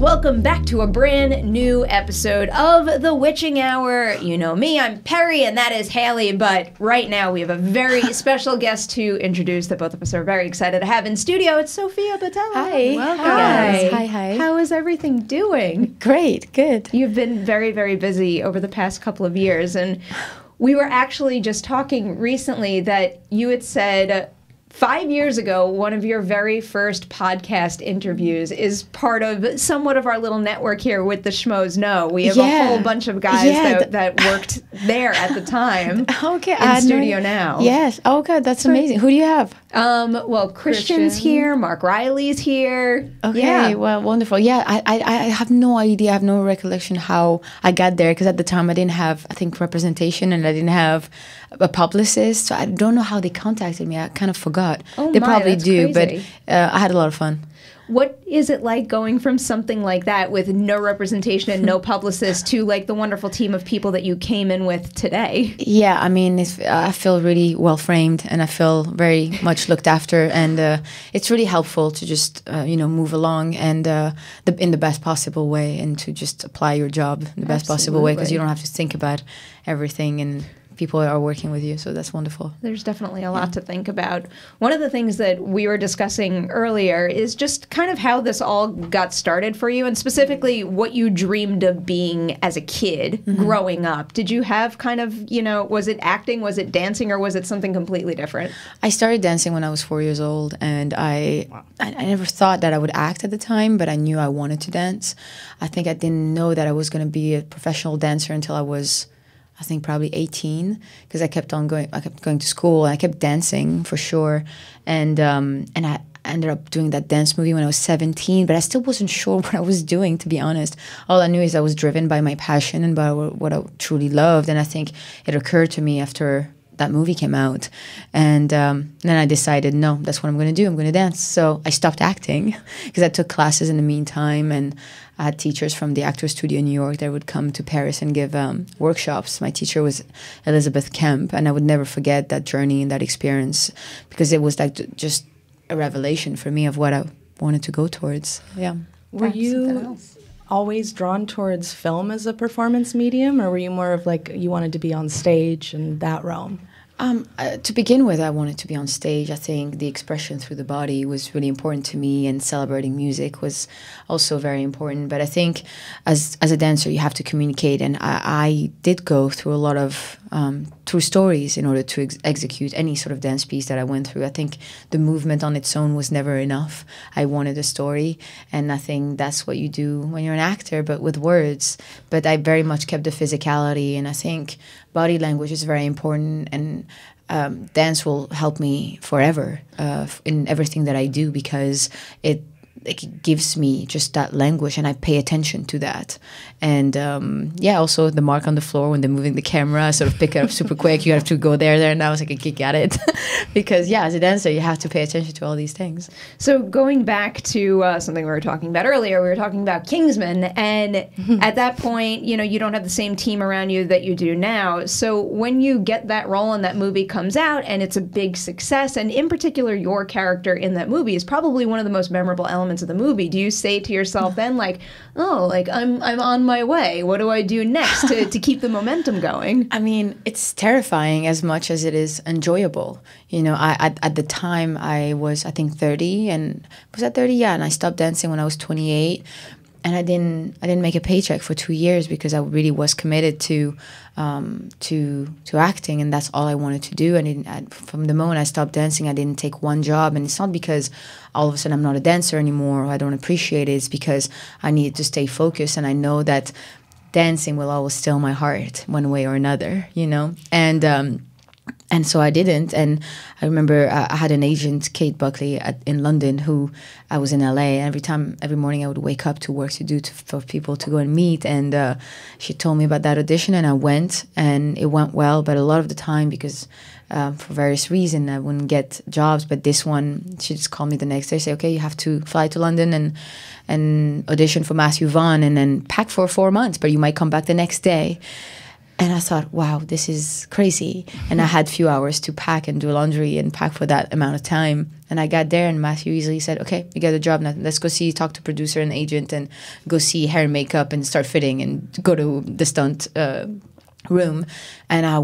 welcome back to a brand new episode of The Witching Hour. You know me, I'm Perri, and that is Haleigh, but right now we have a very special guest to introduce that both of us are very excited to have in studio. It's Sofia Boutella. Hi. Welcome. Hi. Hi. How is everything doing? Great, good. You've been very, very busy over the past couple of years, and we were actually just talking recently that you had said 5 years ago, one of your very first podcast interviews is part of somewhat of our little network here with the Schmoes Know. We have a whole bunch of guys that worked there at the time. Okay, in Studio Now. Yes. Oh, God, that's amazing. Who do you have? Well, Christian's here. Mark Riley's here. Okay, yeah. Well, wonderful. Yeah, I have no idea. I have no recollection how I got there because at the time I didn't have, I think, representation and I didn't have a publicist. So I don't know how they contacted me. I kind of forgot. Oh, they probably do, crazy. but I had a lot of fun. What is it like going from something like that with no representation and no publicist to like the wonderful team of people that you came in with today? Yeah, I mean, I feel really well framed and I feel very much looked after, and it's really helpful to just move along and in the best possible way, and to just apply your job in the best possible way, because you don't have to think about everything and people are working with you, so that's wonderful. There's definitely a lot to think about. One of the things that we were discussing earlier is just kind of how this all got started for you, and specifically what you dreamed of being as a kid growing up. Did you have kind of, was it acting, was it dancing, or was it something completely different? I started dancing when I was 4 years old, and I never thought that I would act at the time, but I knew I wanted to dance. I think I didn't know that I was going to be a professional dancer until I was, I think, probably 18, because I kept going to school and I kept dancing for sure, and I ended up doing that dance movie when I was 17, but I still wasn't sure what I was doing, to be honest. All I knew is I was driven by my passion and by what I truly loved, and I think it occurred to me after that movie came out, and then I decided, no, that's what I'm going to do. I'm going to dance. So I stopped acting because I took classes in the meantime, and I had teachers from the Actors Studio in New York that would come to Paris and give workshops. My teacher was Elizabeth Kemp, and I would never forget that journey and that experience, because it was like just a revelation for me of what I wanted to go towards. Yeah. Were you always drawn towards film as a performance medium, or were you more of like you wanted to be on stage in that realm? To begin with, I wanted to be on stage. I think the expression through the body was really important to me, and celebrating music was also very important. But I think as a dancer, you have to communicate, and I did go through a lot of true stories in order to execute any sort of dance piece that I went through. I think the movement on its own was never enough. I wanted a story, and I think that's what you do when you're an actor, but with words. But I very much kept the physicality, and I think body language is very important, and dance will help me forever in everything that I do, because it gives me just that language, and I pay attention to that. And also the mark on the floor when they're moving the camera, sort of pick it up super quick. You have to go there, and I was like a kick at it. Because, as a dancer, you have to pay attention to all these things. So going back to something we were talking about earlier, we were talking about Kingsman, and at that point, you don't have the same team around you that you do now. So when you get that role and that movie comes out and it's a big success, and in particular your character in that movie is probably one of the most memorable elements of the movie, do you say to yourself then, like, oh, like I'm on my way, what do I do next to keep the momentum going? I mean, it's terrifying as much as it is enjoyable. At the time I was, I think, 30, and was that 30? Yeah, and I stopped dancing when I was 28, and I didn't make a paycheck for 2 years because I really was committed to acting, and that's all I wanted to do. And from the moment I stopped dancing, I didn't take one job, and it's not because all of a sudden I'm not a dancer anymore or I don't appreciate it. It's because I needed to stay focused, and I know that dancing will always still my heart one way or another, And so I didn't. And I remember I had an agent, Kate Buckley, in London, who I was in LA. And every morning I would wake up to work for people to go and meet. And she told me about that audition, and I went, and it went well. But a lot of the time, because for various reasons, I wouldn't get jobs. But this one, she just called me the next day, say, okay, you have to fly to London and audition for Matthew Vaughn, and then pack for 4 months, but you might come back the next day. And I thought, wow, this is crazy. And I had a few hours to pack and do laundry and pack for that amount of time. And I got there, and Matthew easily said, okay, you got a job now. Let's go talk to producer and agent, and go see hair and makeup and start fitting and go to the stunt room. And I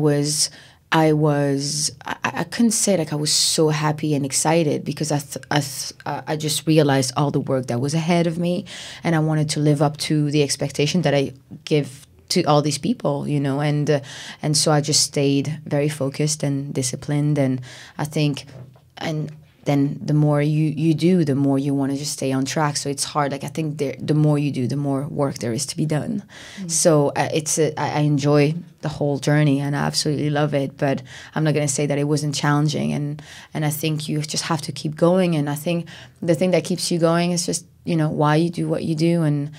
couldn't say, like, I was so happy and excited, because I just realized all the work that was ahead of me, and I wanted to live up to the expectation that I give to all these people, you know, and so I just stayed very focused and disciplined, and I think, and then the more you do, the more you want to just stay on track. So it's hard. Like, I think the more you do, the more work there is to be done. So I enjoy the whole journey, and I absolutely love it. But I'm not going to say that it wasn't challenging. And I think you just have to keep going. And I think the thing that keeps you going is just, you know, why you do what you do, and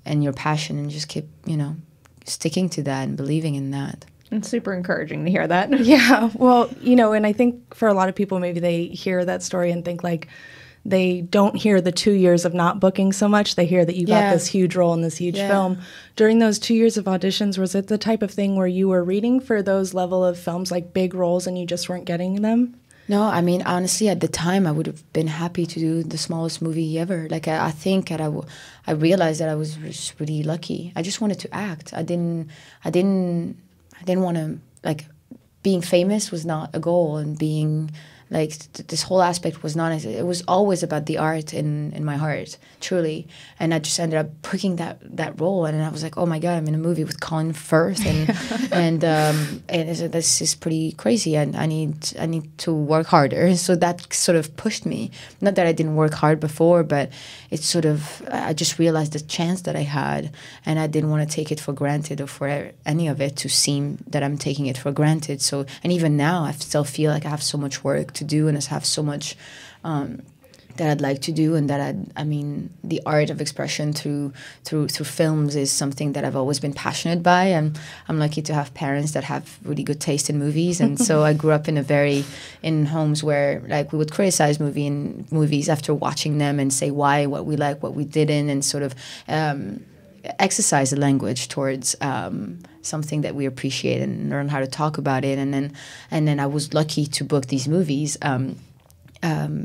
your passion, and just keep, you know, sticking to that and believing in that. It's super encouraging to hear that. Yeah, well, you know, and I think for a lot of people, maybe they hear that story and think, like, they don't hear the 2 years of not booking so much. They hear that you got this huge role in this huge film. During those 2 years of auditions, was it the type of thing where you were reading for those level of films, like big roles, and you just weren't getting them? No, I mean, honestly, at the time, I would have been happy to do the smallest movie ever. Like, I think that I realized that I was just really lucky. I just wanted to act. I didn't want to, like, being famous was not a goal, and being, like, this whole aspect was not, it was always about the art in my heart, truly. And I just ended up picking that role, and I was like, oh my God, I'm in a movie with Colin Firth, and this is pretty crazy, and I need to work harder. So that sort of pushed me. Not that I didn't work hard before, but it's sort of, I just realized the chance that I had, and I didn't want to take it for granted, or for any of it to seem that I'm taking it for granted. So, and even now, I still feel like I have so much work to do, and I have so much that I'd like to do, and that I mean, the art of expression through films is something that I've always been passionate by, and I'm lucky to have parents that have really good taste in movies. And so I grew up in homes where, like, we would criticize movies after watching them, and say why, what we like, what we didn't, and sort of exercise the language towards something that we appreciate, and learn how to talk about it. And then I was lucky to book these movies,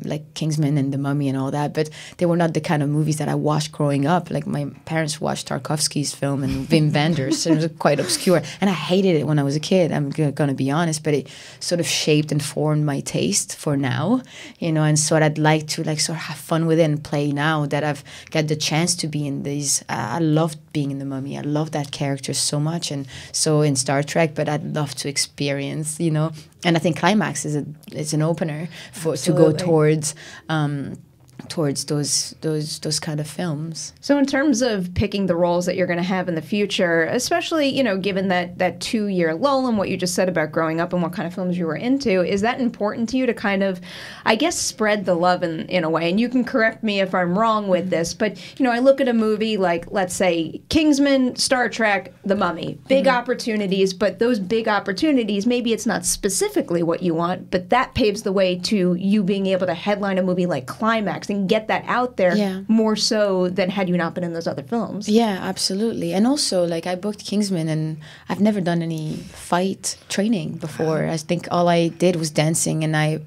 like Kingsman and The Mummy and all that, but they were not the kind of movies that I watched growing up. Like, my parents watched Tarkovsky's film and Wim Wenders, so it was quite obscure, and I hated it when I was a kid. I'm gonna be honest, but it sort of shaped and formed my taste for now, you know. And so I'd like to, like, sort of have fun with it and play now that I've got the chance to be in these. I loved being in The Mummy. I love that character so much, and so in Star Trek. But I'd love to experience, you know. And I think Climax is an opener to go towards those kind of films. So in terms of picking the roles that you're going to have in the future, especially, you know, given that 2-year lull and what you just said about growing up and what kind of films you were into, is that important to you to kind of, I guess, spread the love in a way? And you can correct me if I'm wrong with this, but, you know, I look at a movie like, let's say, Kingsman, Star Trek, The Mummy, big opportunities, but those big opportunities, maybe it's not specifically what you want, but that paves the way to you being able to headline a movie like Climax and get that out there more so than had you not been in those other films. Yeah, absolutely. And also, like, I booked Kingsman, and I've never done any fight training before. I think all I did was dancing, and I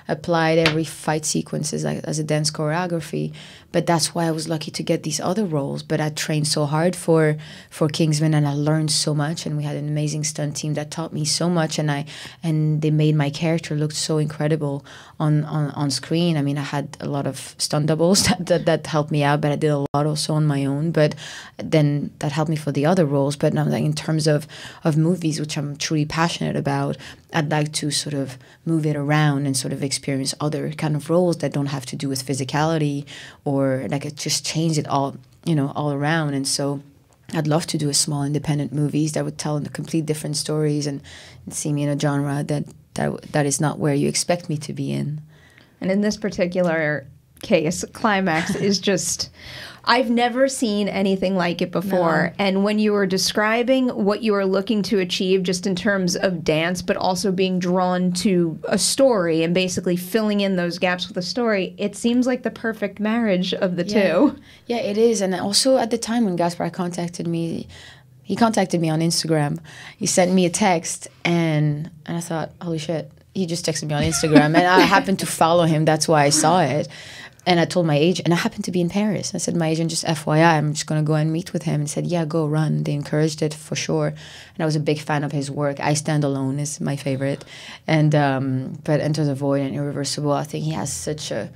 applied every fight sequence as a dance choreography. But that's why I was lucky to get these other roles. But I trained so hard for Kingsman, and I learned so much, and we had an amazing stunt team that taught me so much, and they made my character look so incredible on screen. I mean, I had a lot of stunt doubles that helped me out, but I did a lot also on my own. But then that helped me for the other roles. But now, like, in terms of movies, which I'm truly passionate about, I'd like to sort of move it around and sort of experience other kind of roles that don't have to do with physicality, or like just change it all, you know, all around. And so I'd love to do a small independent movies that would tell complete different stories, and see me in a genre that is not where you expect me to be in. And in this particular case, Climax is just, I've never seen anything like it before. No. And when you were describing what you were looking to achieve just in terms of dance, but also being drawn to a story and basically filling in those gaps with a story, it seems like the perfect marriage of the two. Yeah, it is. And also at the time when Gaspar contacted me, he contacted me on Instagram. He sent me a text, and I thought, holy shit, he just texted me on Instagram. And I happened to follow him. That's why I saw it. And I told my agent, and I happened to be in Paris. I said, my agent, just FYI, I'm just going to go and meet with him. And he said, yeah, go run. They encouraged it for sure. And I was a big fan of his work. I Stand Alone is my favorite. And but Enter the Void and Irreversible, I think he has such a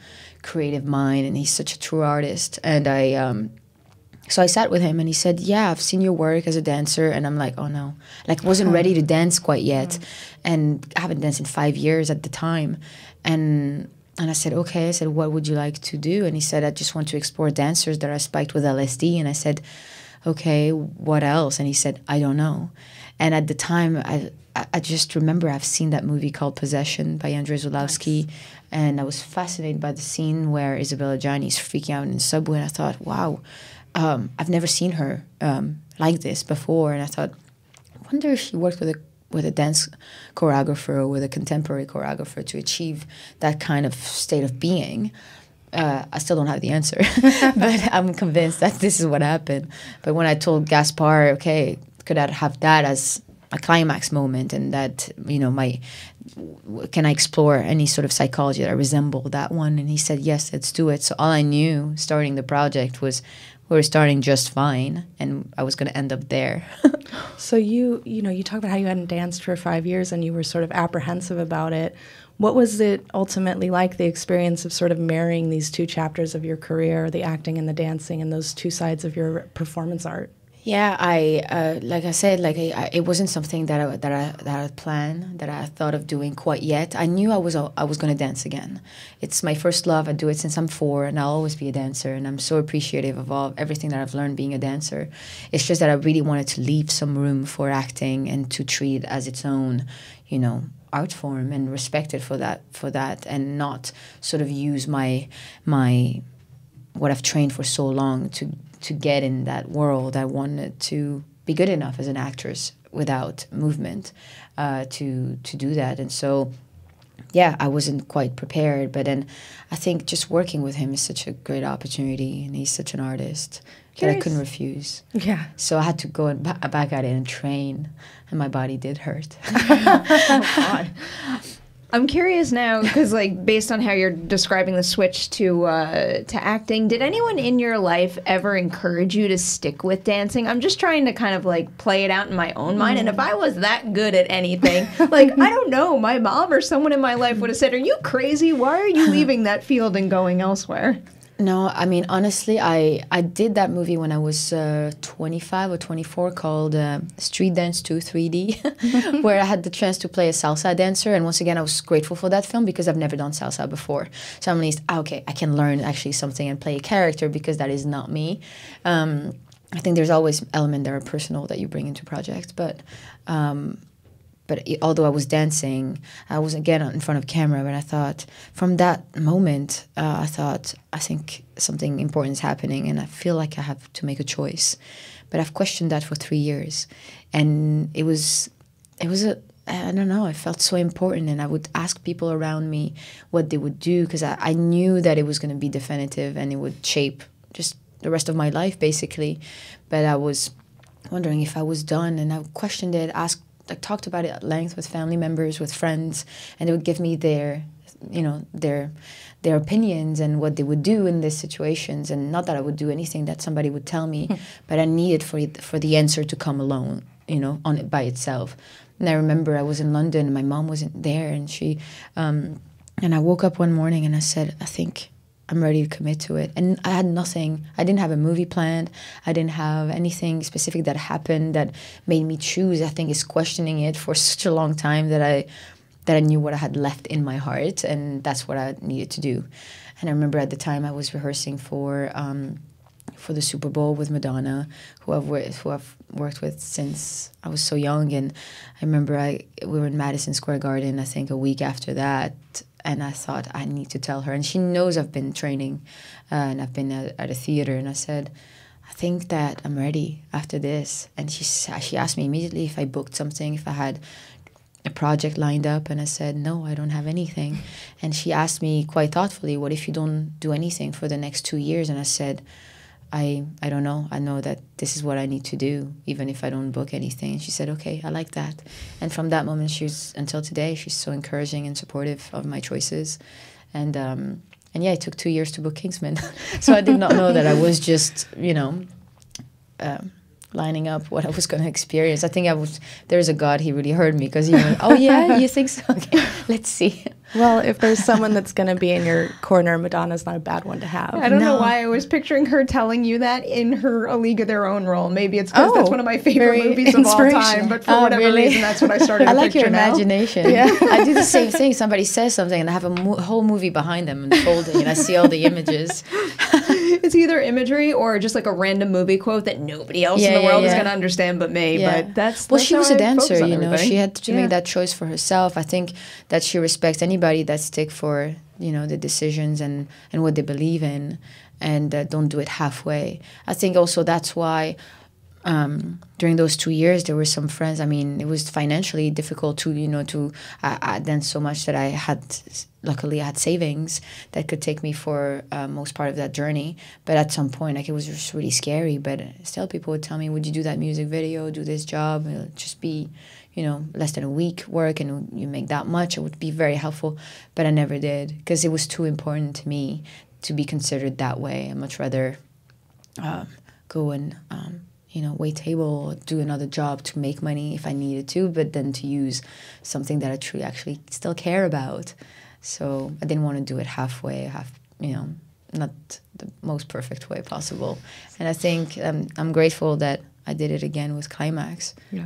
creative mind, and he's such a true artist. And so I sat with him, and he said, yeah, I've seen your work as a dancer. And I'm like, oh no. Like, wasn't ready to dance quite yet. And I haven't danced in 5 years at the time. And I said, okay. I said, what would you like to do? And he said, I just want to explore dancers that are spiked with LSD. And I said, okay, what else? And he said, I don't know. And at the time, I just remember I've seen that movie called Possession by Andrzej Zulawski. Nice. And I was fascinated by the scene where Isabella Gianni is freaking out in the subway. And I thought, wow, I've never seen her like this before. And I thought, I wonder if she worked with a dance choreographer or with a contemporary choreographer to achieve that kind of state of being. I still don't have the answer, but I'm convinced that this is what happened. But when I told Gaspar, okay, could I have that as a climax moment, and that, you know, can I explore any sort of psychology that resembled that one? And he said, yes, let's do it. So all I knew starting the project was we were starting just fine, and I was going to end up there. So you talk about how you hadn't danced for 5 years and you were sort of apprehensive about it. What was it ultimately like, the experience of sort of marrying these two chapters of your career, the acting and the dancing, and those two sides of your performance art? Yeah, like I said, it wasn't something that I planned, that I thought of doing quite yet. I knew I was going to dance again. It's my first love. I do it since I'm 4, and I'll always be a dancer. And I'm so appreciative of everything that I've learned being a dancer. It's just that I really wanted to leave some room for acting and to treat it as its own, you know, art form, and respect it for that, and not sort of use my what I've trained for so long to get in that world. I wanted to be good enough as an actress without movement to do that. And so, yeah, I wasn't quite prepared. But then I think just working with him is such a great opportunity, and he's such an artist that I couldn't refuse. Yeah. So I had to go back at it and train, and my body did hurt. Oh, God. I'm curious now, because like based on how you're describing the switch to acting, did anyone in your life ever encourage you to stick with dancing? I'm just trying to kind of like play it out in my own mind. And if I was that good at anything, like, I don't know, my mom or someone in my life would have said, "Are you crazy? Why are you leaving that field and going elsewhere?" No, I mean, honestly, I did that movie when I was 25 or 24 called Street Dance 2 3D, where I had the chance to play a salsa dancer. And once again, I was grateful for that film because I've never done salsa before. So I'm like, okay, I can learn actually something and play a character, because that is not me. I think there's always elements that are personal that you bring into projects, but although I was dancing, I was again in front of camera. But I thought, from that moment, I think something important is happening, and I feel like I have to make a choice. But I've questioned that for 3 years, and it was I don't know, it felt so important, and I would ask people around me what they would do, because I knew that it was going to be definitive and it would shape just the rest of my life, basically. But I was wondering if I was done, and I questioned it, I talked about it at length with family members, with friends, and they would give me their opinions and what they would do in these situations. And not that I would do anything that somebody would tell me, but I needed for the answer to come alone, you know, on it by itself. And I remember I was in London, and my mom wasn't there, and she, and I woke up one morning and I said, I think I'm ready to commit to it. And I had nothing. I didn't have a movie planned. I didn't have anything specific that happened that made me choose. I think it's questioning it for such a long time that I knew what I had left in my heart, and that's what I needed to do. And I remember at the time I was rehearsing for the Super Bowl with Madonna, who I've worked with since I was so young. And I remember we were in Madison Square Garden, I think a week after that. And I thought, I need to tell her. And she knows I've been training and I've been at a theater. And I said, I think that I'm ready after this. And she asked me immediately if I booked something, if I had a project lined up. And I said, no, I don't have anything. And she asked me quite thoughtfully, what if you don't do anything for the next 2 years? And I said, I don't know. I know that this is what I need to do, even if I don't book anything. And she said, okay, I like that. And from that moment, until today, she's so encouraging and supportive of my choices. And yeah, it took 2 years to book Kingsman. So I did not know that I was just, lining up what I was going to experience. I think there's a God, he really heard me, because he went, oh yeah, you think so? Okay, let's see. Well, if there's someone that's going to be in your corner, Madonna's not a bad one to have. I don't know why I was picturing her telling you that in her A League of Their Own role. Maybe it's because that's one of my favorite movies of all time, but for whatever reason, that's what I started to picture. I like your imagination. Yeah. I do the same thing. Somebody says something and I have a whole movie behind them unfolding and I see all the images. It's either imagery or just like a random movie quote that nobody else in the world is going to understand but me. Yeah. But that's she was a dancer, She had to make that choice for herself. I think that she respects anybody that stick for the decisions and what they believe in, and don't do it halfway. I think also that's why during those 2 years there were some friends. I mean, it was financially difficult to I danced so much that luckily I had savings that could take me for most part of that journey. But at some point, it was just really scary. But still, people would tell me, would you do that music video, do this job? It'll just be less than a week work and you make that much. It would be very helpful. But I never did, because it was too important to me to be considered that way. I'd much rather go and wait table, do another job to make money if I needed to, but then to use something that I truly actually still care about. So I didn't want to do it halfway, not the most perfect way possible. And I think I'm grateful that I did it again with Climax. Yeah.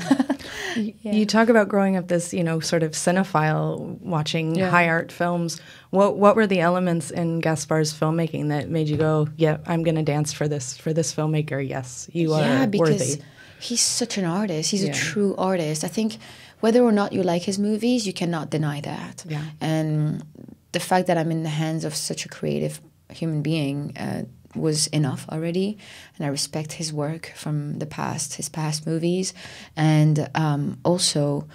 You talk about growing up this, sort of cinephile, watching high art films. What were the elements in Gaspar's filmmaking that made you go, yeah, I'm going to dance for this filmmaker? Yes, you are worthy. Because he's such an artist. He's a true artist. I think whether or not you like his movies, you cannot deny that. Yeah. And the fact that I'm in the hands of such a creative human being was enough already, and I respect his work from his past movies. And also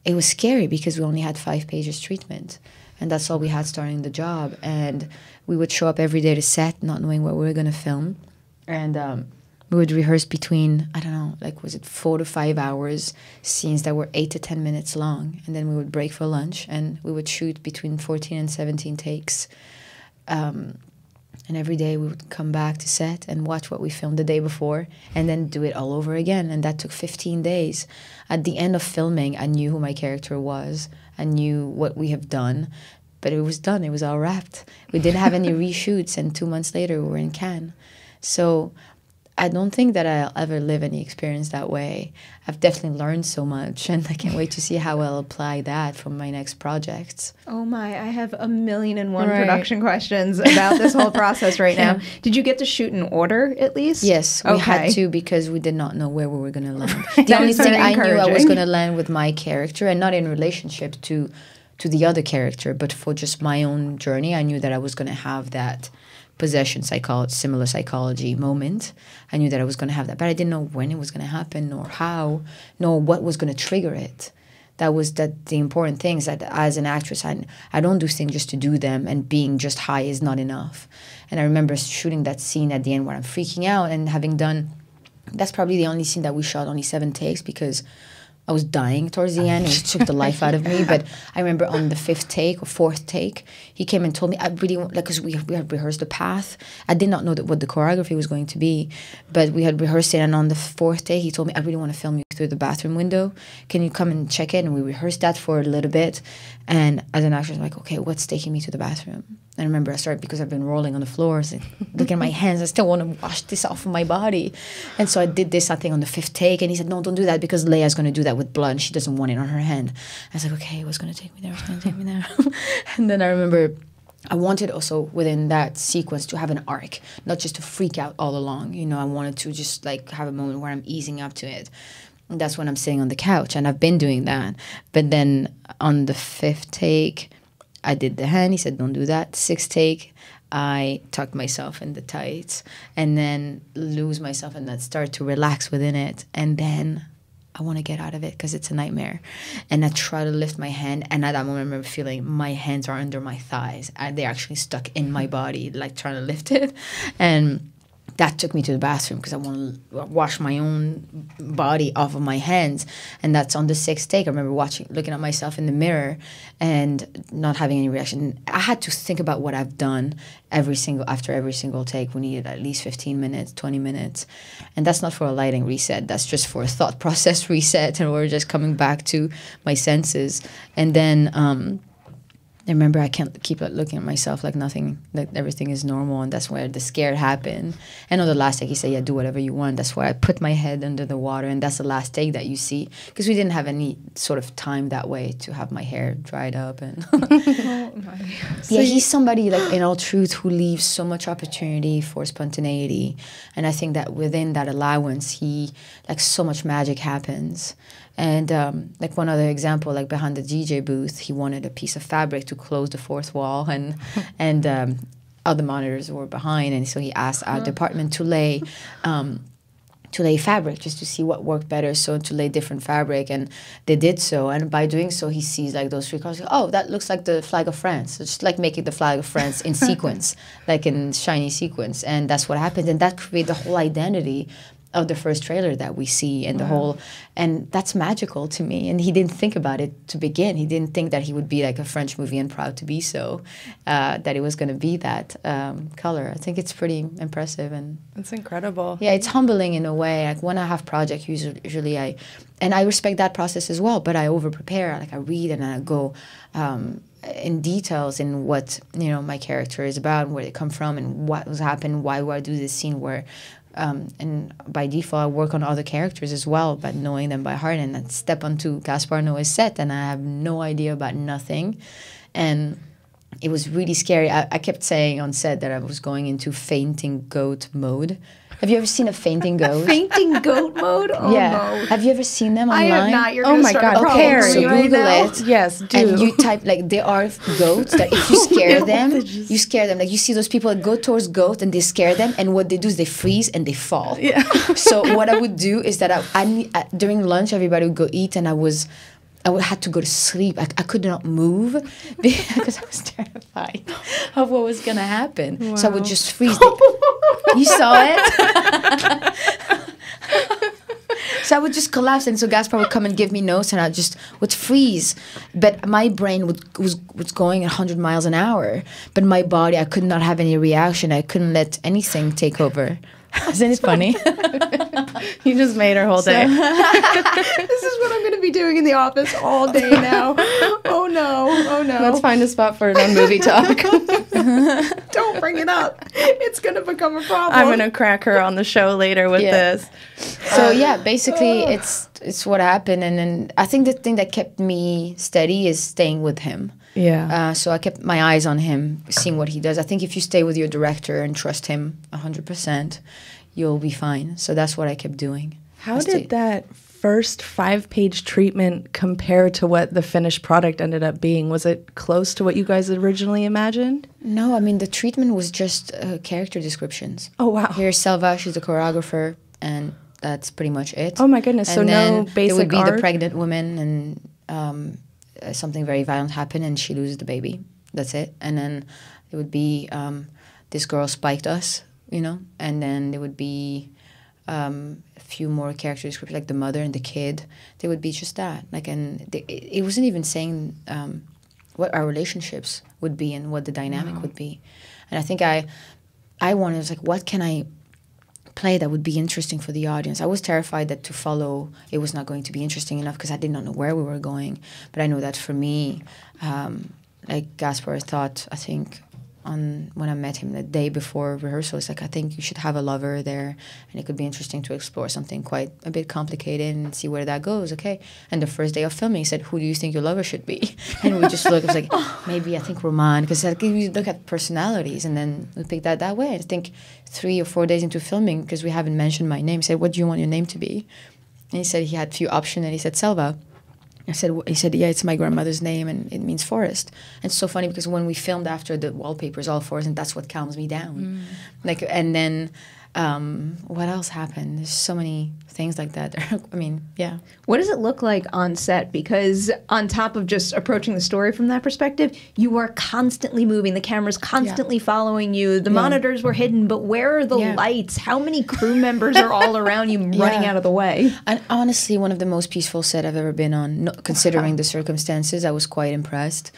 it was scary because we only had 5 pages treatment, and that's all we had starting the job. And we would show up every day to set not knowing what we were going to film, and we would rehearse between, I don't know, was it 4 to 5 hours, scenes that were 8 to 10 minutes long, and then we would break for lunch, and we would shoot between 14 and 17 takes. And every day we would come back to set and watch what we filmed the day before and then do it all over again. And that took 15 days. At the end of filming, I knew who my character was. I knew what we have done. But it was done. It was all wrapped. We didn't have any reshoots. And 2 months later, we were in Cannes. So I don't think that I'll ever live any experience that way. I've definitely learned so much, and I can't wait to see how I'll apply that for my next projects. Oh my, I have 1,000,001 production questions about this whole process right now. Did you get to shoot in order at least? Yes, we had to, because we did not know where we were going to land. The only thing I knew I was going to land with my character, and not in relationship to the other character, but for just my own journey. I knew that I was going to have that possession similar psychology moment. I knew that I was going to have that, but I didn't know when it was going to happen, nor how, nor what was going to trigger it. That was the important things. That as an actress, I don't do things just to do them, and being just high is not enough. And I remember shooting that scene at the end where I'm freaking out, and having done, that's probably the only scene that we shot only 7 takes, because I was dying towards the end. It took the life out of me. But I remember on the 5th take or 4th take, he came and told me, I really want, because we had rehearsed the path. I did not know what the choreography was going to be, but we had rehearsed it. And on the 4th day, he told me, I really want to film you through the bathroom window. Can you come and check it? And we rehearsed that for a little bit. And as an actress, I'm like, okay, what's taking me to the bathroom? And I remember I started, because I've been rolling on the floor, so looking at my hands, I still want to wash this off of my body. And so I did this, I think, on the 5th take. And he said, no, don't do that, because Leia's going to do that with blood. She doesn't want it on her hand. I was like, okay, what's going to take me there? What's going to take me there? And then I remember I wanted also within that sequence to have an arc, not just to freak out all along. I wanted to just have a moment where I'm easing up to it. And that's when I'm sitting on the couch, and I've been doing that. But then on the 5th take, I did the hand. He said, don't do that. 6th take, I tucked myself in the tights and then lose myself and then start to relax within it. And then I want to get out of it because it's a nightmare. And I try to lift my hand. And at that moment, I remember feeling my hands are under my thighs. They're actually stuck in my body, trying to lift it. And that took me to the bathroom because I want to wash my own body off of my hands. And that's on the 6th take. I remember looking at myself in the mirror and not having any reaction. I had to think about what I've done after every single take. We needed at least 15 minutes, 20 minutes. And that's not for a lighting reset. That's just for a thought process reset. And we're just coming back to my senses. And then I remember I can't keep looking at myself like nothing, like everything is normal, and that's where the scare happened. And on the last take, he said, yeah, do whatever you want. That's why I put my head under the water, and that's the last take that you see, because we didn't have any sort of time that way to have my hair dried up. And yeah, he's somebody, like, in all truth, who leaves so much opportunity for spontaneity. And I think that within that allowance, so much magic happens. And like one other example, like behind the DJ booth, he wanted a piece of fabric to close the fourth wall, and other monitors were behind, and so he asked our department to lay fabric just to see what worked better, so to lay different fabric, and they did so. And by doing so, he sees like those 3 colors. Oh, that looks like the flag of France. So just like making the flag of France in sequence, like in shiny sequence, and that's what happened, and that created the whole identity of the first trailer that we see, and the whole, and that's magical to me. And he didn't think about it to begin. He didn't think that he would be like a French movie, and proud to be so, that it was going to be that color. I think it's pretty impressive, and it's incredible. Yeah, it's humbling in a way. Like when I have projects, usually I respect that process as well, but I over prepare. Like I read and I go in details in what my character is about, and where they come from, and what was happening. Why would I do this scene where. And by default, I work on other characters as well, but knowing them by heart. And I step onto Gaspar Noé's set, and I have no idea about nothing. And it was really scary. I kept saying on set that I was going into fainting goat mode. Have you ever seen a fainting goat? Fainting goat mode? Oh, yeah. no. Have you ever seen them online? I have not. You're going to start a problem. Okay, so right Google now. it. Yes, do. And you type, like, there are goats that if you scare them, you scare them. Like, you see those people that go towards goat and they scare them, and what they do is they freeze and they fall. Yeah. So what I would do is that during lunch, everybody would go eat, and I had to go to sleep. I could not move because I was terrified of what was going to happen. Wow. So I would just freeze. You saw it? So I would just collapse, and so Gaspar would come and give me notes, and I would freeze. But my brain was going 100 miles an hour. But my body, I could not have any reaction. I couldn't let anything take over. Isn't it funny? You just made our whole day. This is what I'm going to be doing in the office all day now. Oh no. Let's find a spot for non-movie talk. Don't bring it up. It's going to become a problem. I'm going to crack her on the show later with this. So yeah, basically it's what happened. And then I think the thing that kept me steady is staying with him. Yeah. So I kept my eyes on him, seeing what he does. I think if you stay with your director and trust him 100%, you'll be fine. So that's what I kept doing. How did that first 5-page treatment compare to what the finished product ended up being? Was it close to what you guys originally imagined? No, I mean, the treatment was just character descriptions. Oh, wow. Here's Selva, she's the choreographer, and that's pretty much it. Oh, my goodness. And so no basic it would be art? the pregnant woman, and something very violent happened, and she loses the baby. That's it. And then it would be this girl spiked us, and then there would be a few more character descriptions, like the mother and the kid. They would be just that. It wasn't even saying what our relationships would be and what the dynamic would be. And I think I wanted, I was like, what can I play that would be interesting for the audience? I was terrified that to follow it was not going to be interesting enough because I did not know where we were going. But I know that for me, like Gaspar thought, I think, when I met him the day before rehearsal, it's like, I think you should have a lover there, and it could be interesting to explore something quite a bit complicated and see where that goes. Okay. And the first day of filming, he said, who do you think your lover should be? And we just looked, I was like, maybe I think Roman, because we look at personalities, and then we pick that way. I think 3 or 4 days into filming, because we haven't mentioned my name, he said, what do you want your name to be? And he said he had a few options, and he said Selva. He said, yeah, it's my grandmother's name, and it means forest. And it's so funny because when we filmed after, the wallpaper is all forest, and that's what calms me down. And then What else happened? There's so many things like that. I mean, yeah. What does it look like on set? Because on top of just approaching the story from that perspective, you are constantly moving. The camera's constantly following you. The monitors were hidden, but where are the lights? How many crew members are all around you running out of the way? And honestly, one of the most peaceful set I've ever been on, considering the circumstances. I was quite impressed.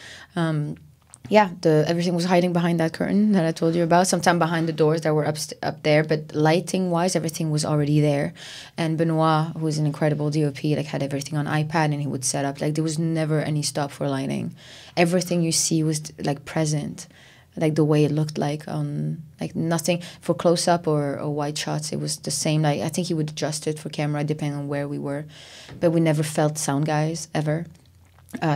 Everything was hiding behind that curtain that I told you about. Sometimes behind the doors that were up there, but lighting-wise, everything was already there. And Benoit, who was an incredible DOP, like had everything on iPad, and he would set up. Like there was never any stop for lighting. Everything you see was like present, like the way it looked like on like nothing for close-up or wide shots. It was the same. Like I think he would adjust it for camera depending on where we were, but we never felt sound guys ever.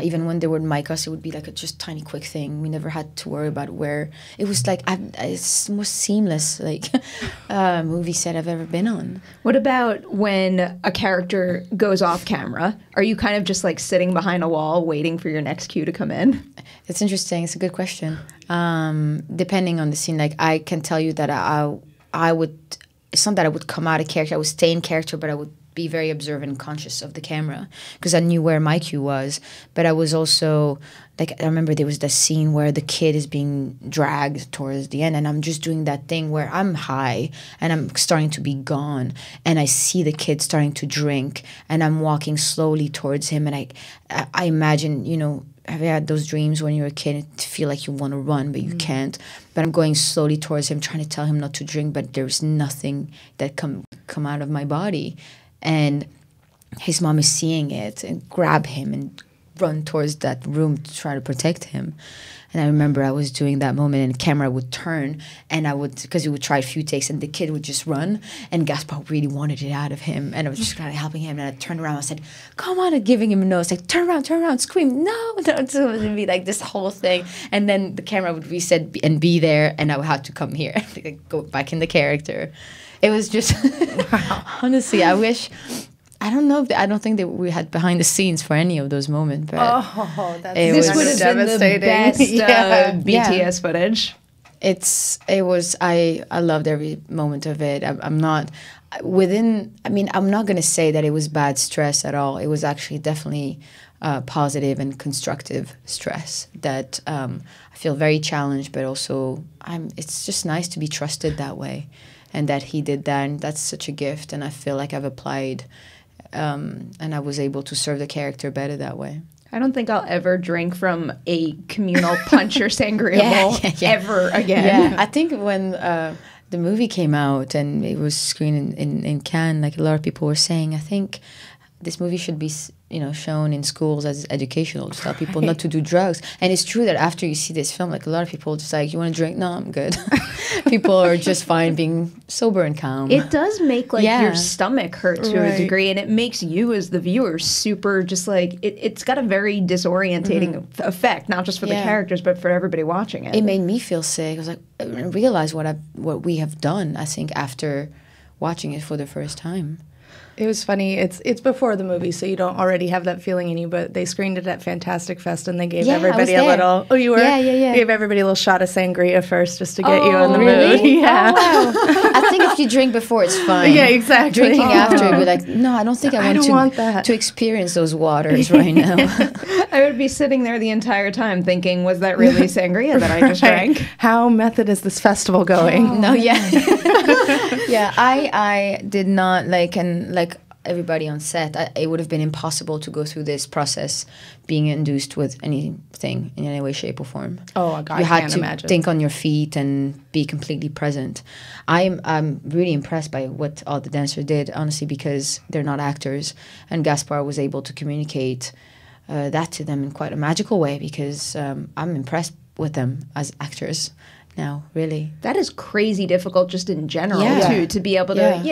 Even when they would mic us, it would be like a just tiny quick thing. We never had to worry about where. It was like it's the most seamless like movie set I've ever been on. What about when a character goes off camera? Are you kind of just like sitting behind a wall waiting for your next cue to come in? It's interesting. It's a good question. Depending on the scene, like I can tell you that I would. It's not that I would come out of character. I would stay in character, but I would be very observant and conscious of the camera because I knew where my cue was. But I was also like, I remember there was this scene where the kid is being dragged towards the end, and I'm just doing that thing where I'm high and I'm starting to be gone, and I see the kid starting to drink, and I'm walking slowly towards him, and I imagine, you know, have you had those dreams when you're a kid to feel like you want to run but you can't? But I'm going slowly towards him, trying to tell him not to drink, but there's nothing that come out of my body. And his mom is seeing it and grab him and run towards that room to try to protect him. And I remember I was doing that moment, and the camera would turn, and I would, because we would try a few takes, and the kid would just run, and Gaspar really wanted it out of him, and I was just kind of helping him, and I turned around, I said, come on, and giving him a nose, like, turn around, scream, no, so it would be like this whole thing, and then the camera would reset and be there, and I would have to come here, like, go back in the character. It was just, honestly, I wish... I don't think that we had behind the scenes for any of those moments. But this would have been the best BTS footage. I loved every moment of it. I'm not going to say that it was bad stress at all. It was actually definitely positive and constructive stress that I feel very challenged, but also it's just nice to be trusted that way, and that he did that, and that's such a gift, and I feel like I've applied and I was able to serve the character better that way. I don't think I'll ever drink from a communal punch or sangria bowl ever again. Yeah, I think when the movie came out and it was screened in Cannes, like a lot of people were saying, I think this movie should be, shown in schools as educational to tell people not to do drugs. And it's true that after you see this film, like a lot of people just like, you want to drink? No, I'm good. People are just fine being sober and calm. It does make your stomach hurt to a degree, and it makes you as the viewer super just like, it's got a very disorientating effect, not just for the characters, but for everybody watching it. It made me feel sick. I was like, I realized what we have done, I think, after watching it for the first time. It was funny. It's before the movie, so you don't already have that feeling in you. But they screened it at Fantastic Fest, and they gave everybody a little. Oh, you were? Yeah. Gave everybody a little shot of sangria first, just to get you in the mood. Yeah. Oh, wow. I think if you drink before, it's fine. Yeah, exactly. Drinking after, you'd be like, no, I don't think I want to experience those waters right now. I would be sitting there the entire time thinking, was that really sangria that I just drank? How method is this festival going? Oh. No, yeah. Yeah, I did not like everybody on set, it would have been impossible to go through this process being induced with anything in any way, shape, or form. Oh, God, you had to think on your feet and be completely present. I'm really impressed by what all the dancers did, honestly, because they're not actors, and Gaspar was able to communicate that to them in quite a magical way, because I'm impressed with them as actors now, really. That is crazy difficult just in general, too, to be able to,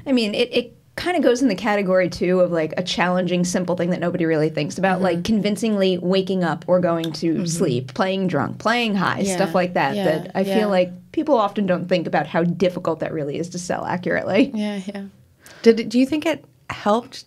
it kind of goes in the category, too, of like a challenging, simple thing that nobody really thinks about, like convincingly waking up or going to sleep, playing drunk, playing high, stuff like that, that I feel like people often don't think about how difficult that really is to sell accurately. Yeah. Do you think it helped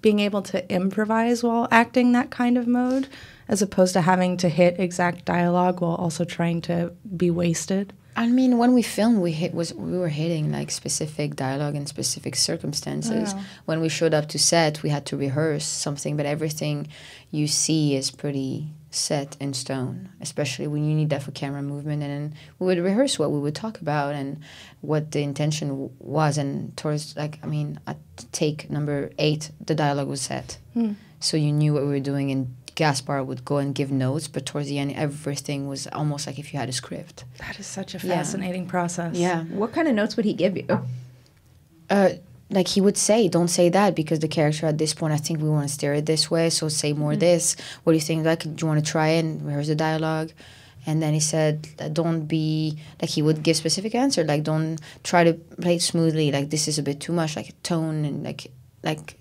being able to improvise while acting that kind of mode, as opposed to having to hit exact dialogue while also trying to be wasted? I mean, when we filmed, we were hitting like specific dialogue and specific circumstances. Wow. When we showed up to set, we had to rehearse something, but everything you see is pretty set in stone, especially when you need that for camera movement. And then we would rehearse what we would talk about and what the intention was. And towards, like, I mean, at take number 8, the dialogue was set. So you knew what we were doing, and Gaspar would go and give notes, but towards the end, everything was almost like if you had a script. That is such a fascinating process. Yeah. What kind of notes would he give you? Like he would say, don't say that because the character at this point, I think we want to steer it this way, so say more this. What do you think? Like, do you want to try it and rehearse the dialogue? And then he said, don't be, like he would give specific answer, like don't try to play it smoothly, like this is a bit too much, like tone and like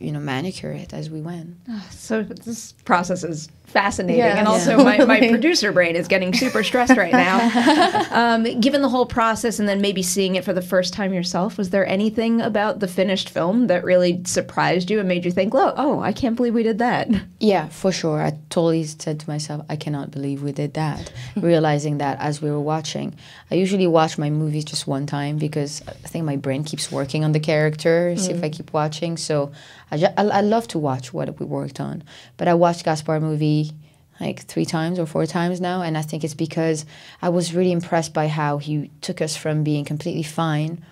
you know, manicure it as we went. So this process is fascinating, and also my producer brain is getting super stressed right now. Given the whole process and then maybe seeing it for the first time yourself, was there anything about the finished film that really surprised you and made you think, oh, I can't believe we did that? Yeah, for sure. I totally said to myself, I cannot believe we did that. Realizing that as we were watching. I usually watch my movies just one time because I think my brain keeps working on the characters if I keep watching. So I love to watch what we worked on. But I watched Gaspar movie like 3 times or 4 times now, and I think it's because I was really impressed by how he took us from being completely fine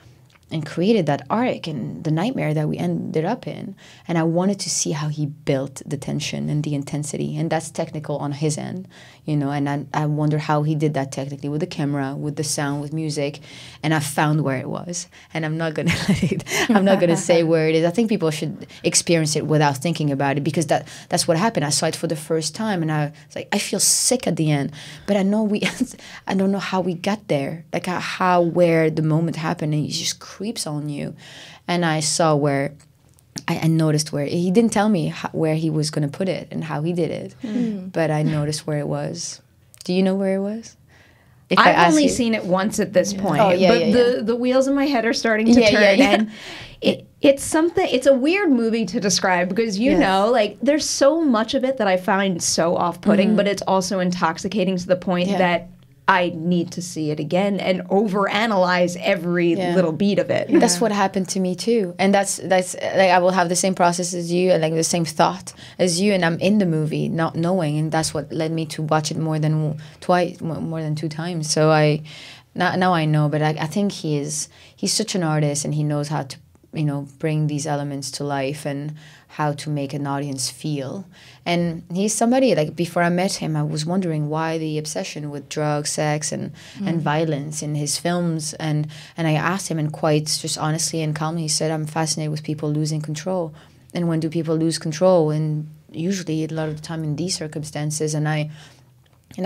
and created that arc and the nightmare that we ended up in. And I wanted to see how he built the tension and the intensity. And that's technical on his end, you know, and I wonder how he did that technically with the camera, with the sound, with music. And I found where it was. And I'm not going to say where it is. I think people should experience it without thinking about it, because that's what happened. I saw it for the first time and I was like, I feel sick at the end. But I know I don't know how we got there, like where the moment happened, and it just creeps on you. And I saw where I noticed where he didn't tell me where he was going to put it and how he did it, but I noticed where it was. Do you know where it was? I've only seen it once at this point, but the wheels in my head are starting to turn. And it's a weird movie to describe because, you know, like there's so much of it that I find so off-putting, but it's also intoxicating to the point that I need to see it again and overanalyze every little beat of it. That's what happened to me too, and that's like I will have the same process as you, and like the same thought as you, and I'm in the movie not knowing, and that's what led me to watch it more than 2 times. So now I know, but I think he's such an artist, and he knows how to, you know, bring these elements to life and how to make an audience feel. And he's somebody, like, before I met him, I was wondering why the obsession with drugs, sex, and violence in his films. And I asked him, and quite just honestly and calmly, he said, I'm fascinated with people losing control. And when do people lose control? And usually a lot of the time in these circumstances. And I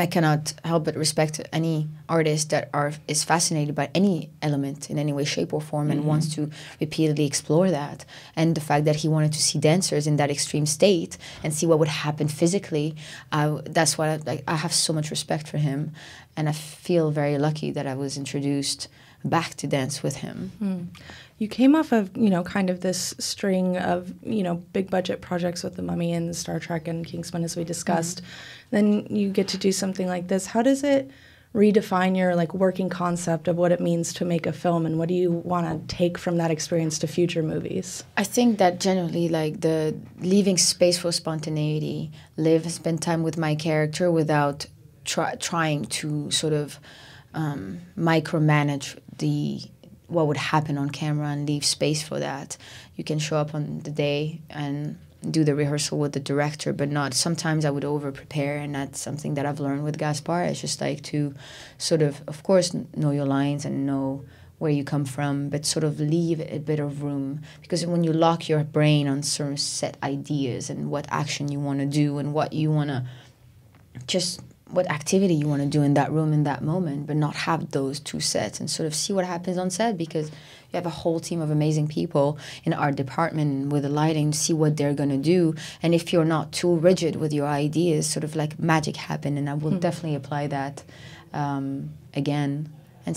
cannot help but respect any artist that is fascinated by any element in any way, shape, or form, and wants to repeatedly explore that. And the fact that he wanted to see dancers in that extreme state and see what would happen physically, that's why I have so much respect for him. And I feel very lucky that I was introduced back to dance with him. You came off of, you know, kind of this string of, you know, big budget projects with The Mummy and Star Trek and Kingsman, as we discussed. Then you get to do something like this. How does it redefine your, like, working concept of what it means to make a film, and what do you want to take from that experience to future movies? I think that generally, like, the leaving space for spontaneity, spend time with my character without trying to sort of micromanage what would happen on camera, and leave space for that. You can show up on the day and do the rehearsal with the director, but not. Sometimes I would over-prepare, and that's something that I've learned with Gaspar. It's just like to sort of course, know your lines and know where you come from, but sort of leave a bit of room. Because when you lock your brain on certain set ideas and what action you want to do and what you want to what activity you want to do in that room in that moment, but not have those 2 sets and sort of see what happens on set, because you have a whole team of amazing people in our department with the lighting to see what they're going to do. And if you're not too rigid with your ideas, sort of like magic happen. And I will definitely apply that again and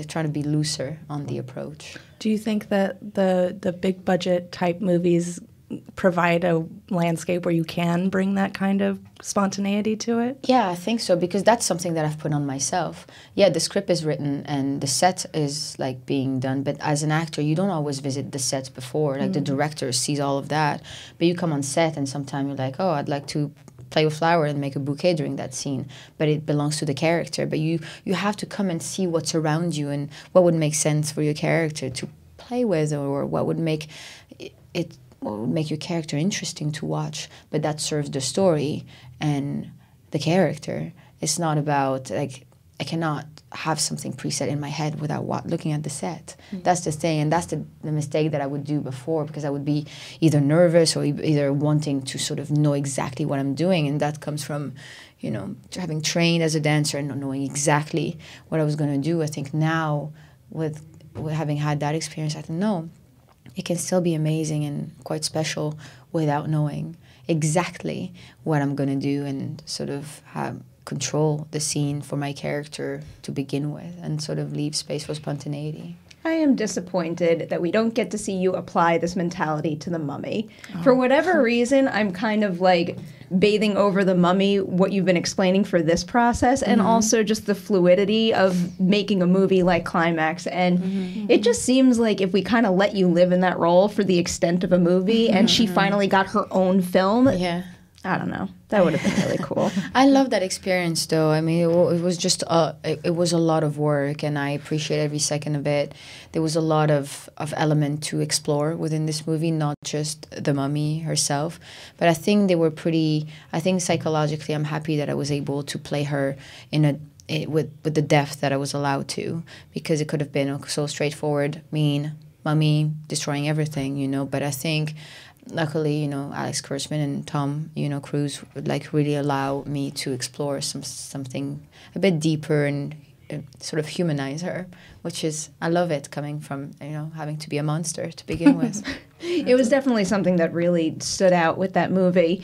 try to be looser on the approach. Do you think that the big budget type movies provide a landscape where you can bring that kind of spontaneity to it? Yeah, I think so, because that's something that I've put on myself. Yeah, the script is written and the set is like being done, but as an actor, you don't always visit the sets before. Like the director sees all of that, but you come on set and sometimes you're like, oh, I'd like to play with flower and make a bouquet during that scene, but it belongs to the character. But you have to come and see what's around you and what would make sense for your character to play with, or what would make it what would make your character interesting to watch, but that serves the story and the character. It's not about, like, I cannot have something preset in my head without looking at the set. That's the thing, and that's the mistake that I would do before, because I would be either nervous or either wanting to sort of know exactly what I'm doing, and that comes from, you know, having trained as a dancer and not knowing exactly what I was going to do. I think now, with having had that experience, I think, no, it can still be amazing and quite special without knowing exactly what I'm going to do, and sort of control the scene for my character to begin with, and sort of leave space for spontaneity. I am disappointed that we don't get to see you apply this mentality to The Mummy. Oh. For whatever reason, I'm kind of like bathing over The Mummy, what you've been explaining for this process, and also just the fluidity of making a movie like Climax. And it just seems like if we kind of let you live in that role for the extent of a movie, and she finally got her own film, I don't know. That would have been really cool. I love that experience, though. I mean, it was just it was a lot of work, and I appreciate every second of it. There was a lot of element to explore within this movie, not just the mummy herself. But I think they were pretty. I think psychologically, I'm happy that I was able to play her with the depth that I was allowed to, because it could have been so straightforward, mean mummy destroying everything, you know. But I think, luckily, you know, Alex Kurtzman and Tom, you know, Cruise would like really allow me to explore something a bit deeper and sort of humanize her, which is, I love it, coming from, you know, having to be a monster to begin with. It was definitely something that really stood out with that movie.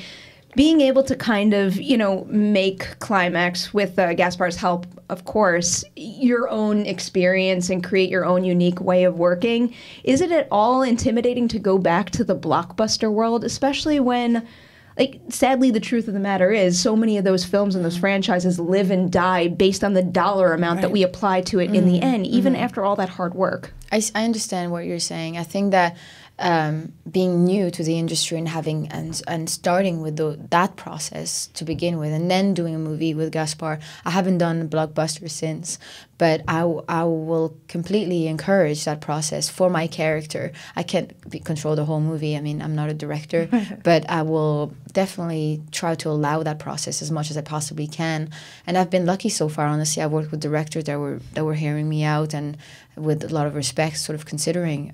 Being able to kind of, you know, make Climax, with Gaspar's help, of course, your own experience and create your own unique way of working. Is it at all intimidating to go back to the blockbuster world, especially when, like, sadly, the truth of the matter is so many of those films and those franchises live and die based on the dollar amount that we apply to it in the end, even after all that hard work? I understand what you're saying. I think that being new to the industry and having and starting with that process to begin with, and then doing a movie with Gaspar, I haven't done a blockbuster since, but I will completely encourage that process for my character. I can't control the whole movie. I mean, I'm not a director, but I will definitely try to allow that process as much as I possibly can. And I've been lucky so far, honestly. I've worked with directors that were hearing me out, and with a lot of respect, sort of considering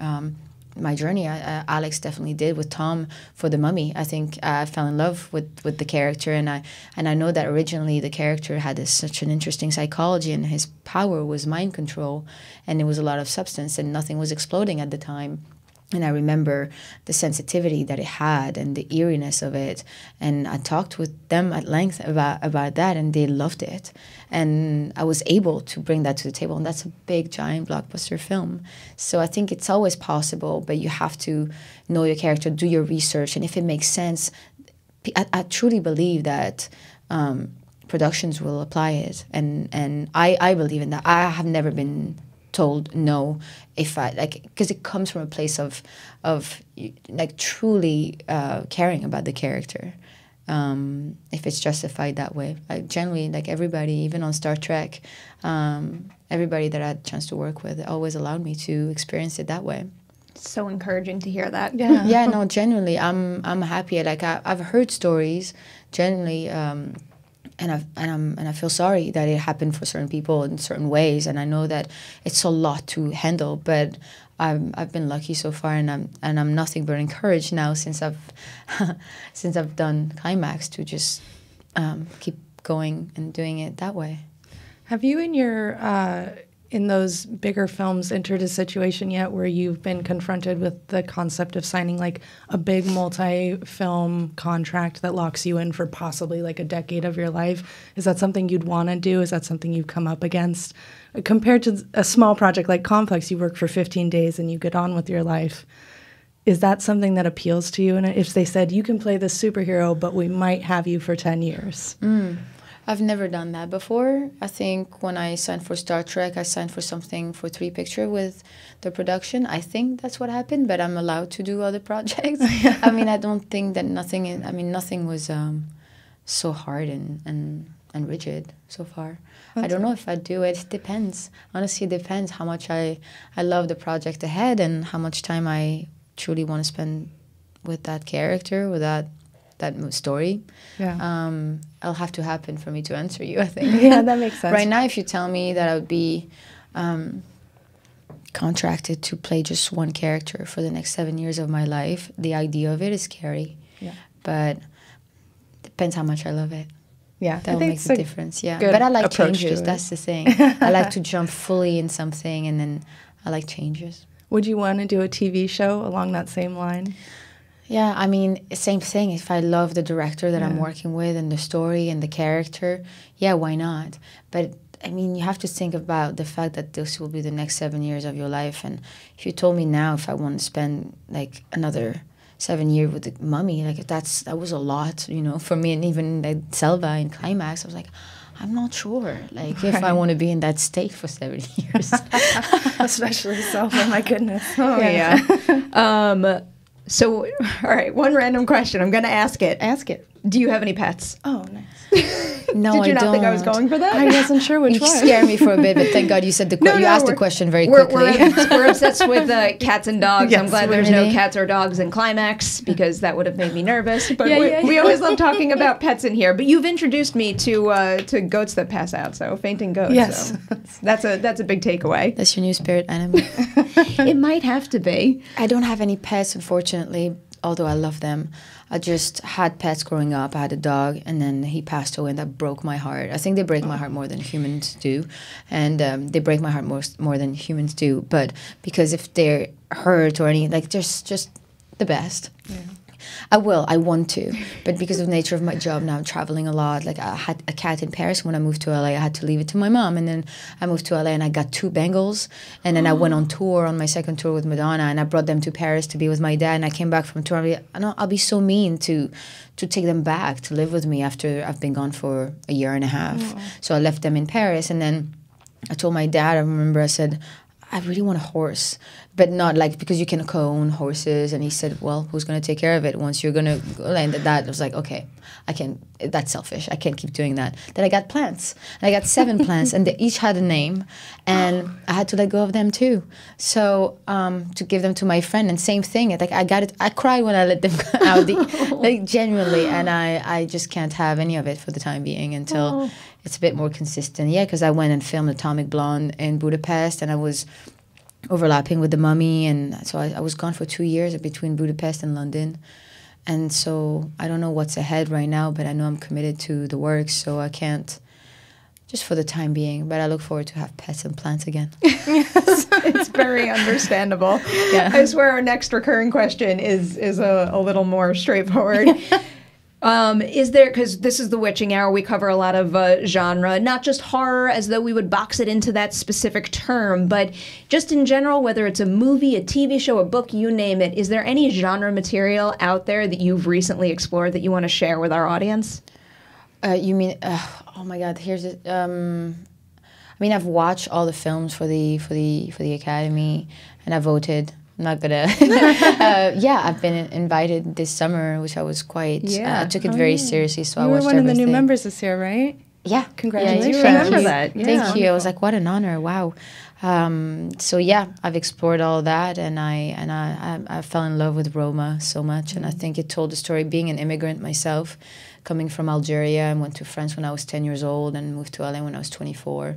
my journey. Alex definitely did with Tom for The Mummy. I think I fell in love with the character, and I know that originally the character had such an interesting psychology, and his power was mind control, and it was a lot of substance, and nothing was exploding at the time. And I remember the sensitivity that it had and the eeriness of it. And I talked with them at length about that, and they loved it. And I was able to bring that to the table. And that's a big, giant blockbuster film. So I think it's always possible, but you have to know your character, do your research. And if it makes sense, I truly believe that productions will apply it. And I believe in that. I have never been told no, if I like, because it comes from a place of like truly caring about the character. If it's justified that way, I generally, like, everybody, even on Star Trek, everybody that I had a chance to work with always allowed me to experience it that way. So encouraging to hear that. Yeah, no, genuinely, I'm happy. Like, I've heard stories, generally. And I feel sorry that it happened for certain people in certain ways, and I know that it's a lot to handle. But I've been lucky so far, and I'm nothing but encouraged now since I've done Climax to just keep going and doing it that way. Have you in those bigger films entered a situation yet where you've been confronted with the concept of signing like a big multi-film contract that locks you in for possibly like a decade of your life? Is that something you'd want to do? Is that something you've come up against? Compared to a small project like Complex, you work for 15 days and you get on with your life. is that something that appeals to you? And if they said, you can play this superhero, but we might have you for 10 years. I've never done that before. I think when I signed for Star Trek, I signed for something for 3 picture with the production. I think that's what happened, but I'm allowed to do other projects. I mean, I don't think that nothing was so hard and rigid so far. I don't know if I'd do it. It depends. Honestly, it depends how much I love the project ahead and how much time I truly want to spend with that character, with that story. Yeah. It'll have to happen for me to answer you, I think. Yeah, that makes sense. Right now, if you tell me that I would be contracted to play just one character for the next 7 years of my life, the idea of it is scary. Yeah. But depends how much I love it. Yeah, That'll make the difference, yeah. Good But I like approach changes, to it. that's the thing. I like to jump fully in something, and then I like changes. Would you want to do a TV show along that same line? Yeah, I mean, same thing. If I love the director that I'm working with and the story and the character, yeah, why not? But, I mean, you have to think about the fact that this will be the next 7 years of your life. And if you told me now if I want to spend, like, another 7 years with the mummy, like, that was a lot, you know, for me. And even like Selva in Climax, I was like, I'm not sure, like, if I want to be in that state for 7 years. Especially Selva, my goodness. Oh, yeah. So, all right, one random question. I'm going to ask it. Ask it. Do you have any pets? Oh, nice. No, Did you I not don't. think I was going for that? I wasn't sure which You one. scared me for a bit, but thank God you said the question. You asked the question very quickly. We're obsessed with cats and dogs. Yes, I'm glad there's no really. cats or dogs in Climax because that would have made me nervous. But we always love talking about pets in here. But you've introduced me to goats that pass out, so fainting goats. Yes. So that's a big takeaway. That's your new spirit animal. It might have to be. I don't have any pets, unfortunately, although I love them. I just had pets growing up. I had a dog, and then he passed away, and that broke my heart. I think they break my heart more than humans do, and they break my heart more than humans do. But because if they're hurt or any, like, just the best. Yeah. I want to, but because of the nature of my job now, I'm traveling a lot. Like, I had a cat in Paris. When I moved to LA, I had to leave it to my mom, and then I moved to LA and I got 2 Bengals, and then I went on tour, on my second tour with Madonna, and I brought them to Paris to be with my dad, and I came back from tour. I'll be so mean to take them back to live with me after I've been gone for a year and a half. So I left them in Paris, and then I told my dad, I remember I said, I really want a horse, but not like, because you can co-own horses. And he said, well, who's going to take care of it once you're going to go? And that was like, okay, I can't, that's selfish. I can't keep doing that. Then I got plants. And I got 7 plants, and they each had a name. And I had to let go of them too. So to give them to my friend, and same thing. Like, I got it. I cried when I let them out, like, genuinely. And I just can't have any of it for the time being until it's a bit more consistent. Yeah, because I went and filmed Atomic Blonde in Budapest, and I was overlapping with the mummy, and so I was gone for 2 years between Budapest and London. And so I don't know what's ahead right now, but I know I'm committed to the work, so I can't, just for the time being. But I look forward to have pets and plants again. It's very understandable. Yeah. I swear our next recurring question is a little more straightforward. Is there, because this is the Witching Hour, we cover a lot of genre, not just horror as though we would box it into that specific term, but just in general, whether it's a movie, a TV show, a book, you name it, is there any genre material out there that you've recently explored that you want to share with our audience? You mean, oh my God, here's it. I mean, I've watched all the films for the Academy, and I voted. I'm not gonna. Yeah, I've been invited this summer, which I was quite. I took it very seriously, so I watched everything. You were one of the new members this year, right? Yeah, congratulations! Yeah, I remember that. Yeah. Thank you. I was like, what an honor! Wow. So yeah, I've explored all that, and I fell in love with Roma so much, and I think it told the story. Being an immigrant myself, coming from Algeria, and went to France when I was 10 years old, and moved to LA when I was 24.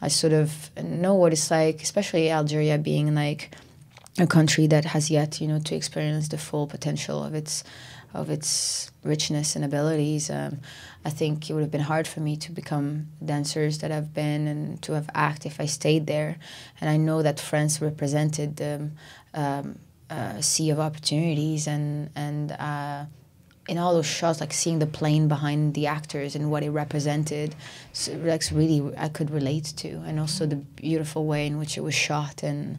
I sort of know what it's like, especially Algeria being like a country that has yet, to experience the full potential of its richness and abilities. I think it would have been hard for me to become dancers that I've been and to have act if I stayed there. And I know that France represented the sea of opportunities, and in all those shots, like seeing the plane behind the actors and what it represented, so like really I could relate to, and also the beautiful way in which it was shot. And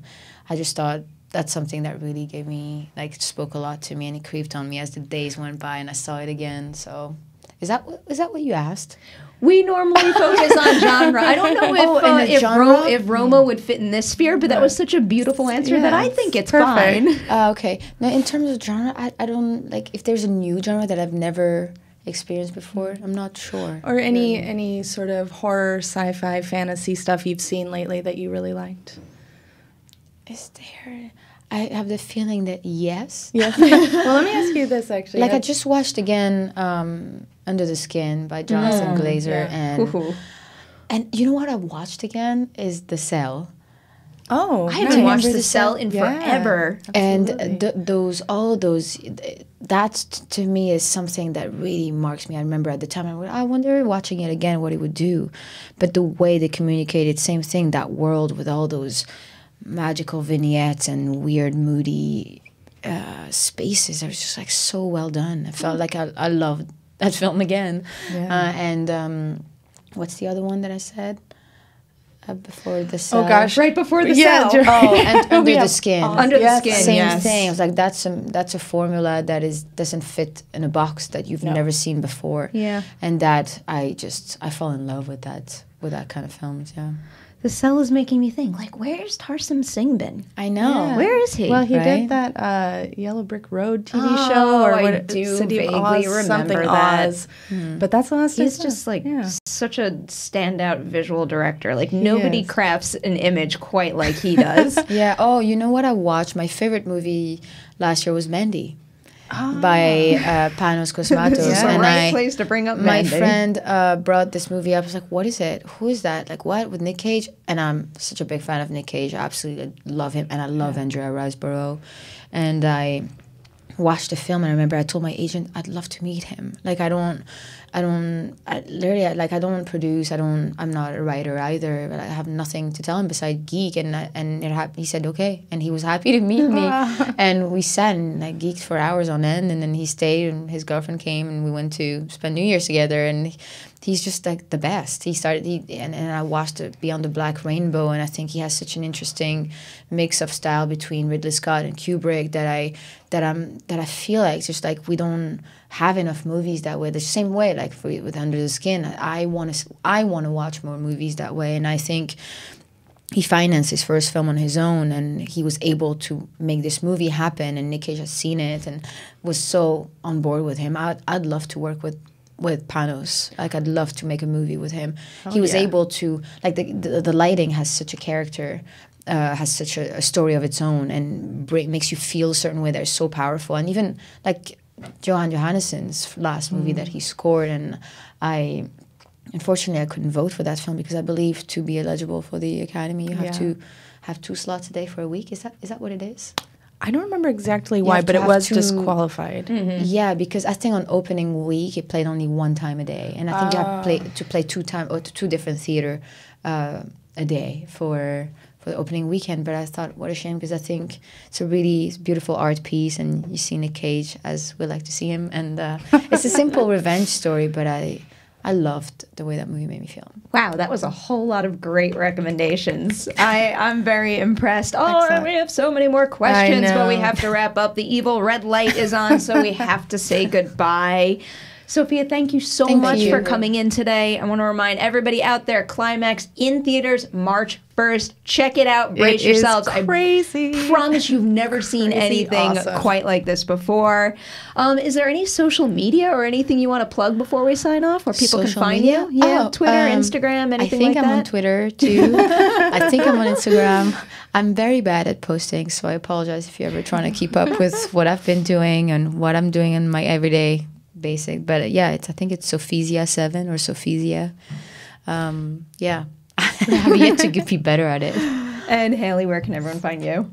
I just thought that's something that really gave me, like, spoke a lot to me, and it creeped on me as the days went by and I saw it again. So is that what you asked? We normally focus on genre. I don't know if Roma would fit in this sphere, but that was such a beautiful answer that I think it's perfect. fine. Okay. Now, in terms of genre, I don't, like, if there's a new genre that I've never experienced before, I'm not sure. Or any sort of horror, sci-fi, fantasy stuff you've seen lately that you really liked? Is there... I have the feeling that yes. Yes. Well, let me ask you this, actually. Like, I just watched again Under the Skin by Jonathan Glazer. And you know what I watched again is The Cell. Oh, I haven't watched The Cell in forever. And that to me is something that really marks me. I remember at the time, I wonder watching it again what it would do. But the way they communicated, same thing, that world with all those magical vignettes and weird, moody spaces. It was just like so well done. I felt like I loved that film again. Yeah. And what's the other one that I said before The Cell? Oh gosh, right before The Cell. Oh, and Under the Skin. Under the Skin. Same thing. I was like, that's a formula that doesn't fit in a box that you've never seen before. Yeah. And that I fall in love with that kind of films. Yeah. The Cell is making me think, like, where's Tarsem Singh been? I know. Yeah. Where is he? Well, he did that Yellow Brick Road TV show, or I do City of vaguely Oz, remember something that. Oz. But that's the last. He's just like such a standout visual director. Like nobody crafts an image quite like he does. Yeah. Oh, you know what I watched? My favorite movie last year was Mandy. By Panos Cosmatos. And place to bring up my Mandy. friend brought this movie up. I was like, what is it? Who is that? Like, what? With Nick Cage? And I'm such a big fan of Nick Cage. I absolutely love him. And I love Andrea Riseborough. And I watched the film, and I remember I told my agent I'd love to meet him. Like, I don't produce. I'm not a writer either. But I have nothing to tell him besides geek. And he said okay, and he was happy to meet me. And we sat and like geeked for hours on end. And then he stayed, and his girlfriend came, and we went to spend New Year's together. And he's just like the best. And I watched Beyond the Black Rainbow, and I think he has such an interesting mix of style between Ridley Scott and Kubrick that I feel like just like we don't have enough movies that way. The same way, like with Under the Skin, I want to watch more movies that way. And I think he financed his first film on his own, and he was able to make this movie happen. And Nick Cage has seen it and was so on board with him. I'd love to work with Panos. Like, I'd love to make a movie with him. He was able to, like, the lighting has such a character, has such a story of its own, and makes you feel a certain way that is so powerful. And even like Johan Johannesson's last movie that he scored, and unfortunately I couldn't vote for that film because I believe to be eligible for the Academy you have to have 2 slots a day for a week. Is that what it is? I don't remember exactly why, but it was disqualified. Mm-hmm. Yeah, because I think on opening week it played only 1 time a day, and I think you have to play 2 times or 2 different theater a day for the opening weekend. But I thought, what a shame, because I think it's a really beautiful art piece, and you see Nick Cage as we like to see him, and it's a simple revenge story, but I loved the way that movie made me feel. Wow, that was a whole lot of great recommendations. I'm very impressed. Oh, and we have so many more questions, but we have to wrap up. The evil red light is on, so we have to say goodbye. Sofia, thank you so much for coming in today. I want to remind everybody out there, Climax in theaters March 1st. Check it out. Brace yourselves. Crazy. I promise you've never seen anything quite like this before. Is there any social media or anything you want to plug before we sign off, where people can find you? Yeah, Twitter, Instagram, anything like that? I think I'm on Twitter too. I think I'm on Instagram. I'm very bad at posting, so I apologize if you're ever trying to keep up with what I've been doing and what I'm doing in my everyday basic. But yeah, I think it's Sophisia7 or Sophisia. Yeah. I have yet to be better at it. And Haleigh, where can everyone find you?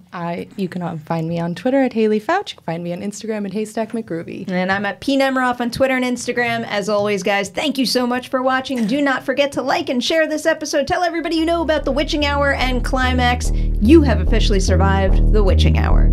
You can find me on Twitter at Haleigh Fouch. You can find me on Instagram at Haystack McGroovy. And I'm at P. Nemiroff on Twitter and Instagram. As always, guys, thank you so much for watching. Do not forget to like and share this episode. Tell everybody you know about The Witching Hour and Climax. You have officially survived The Witching Hour.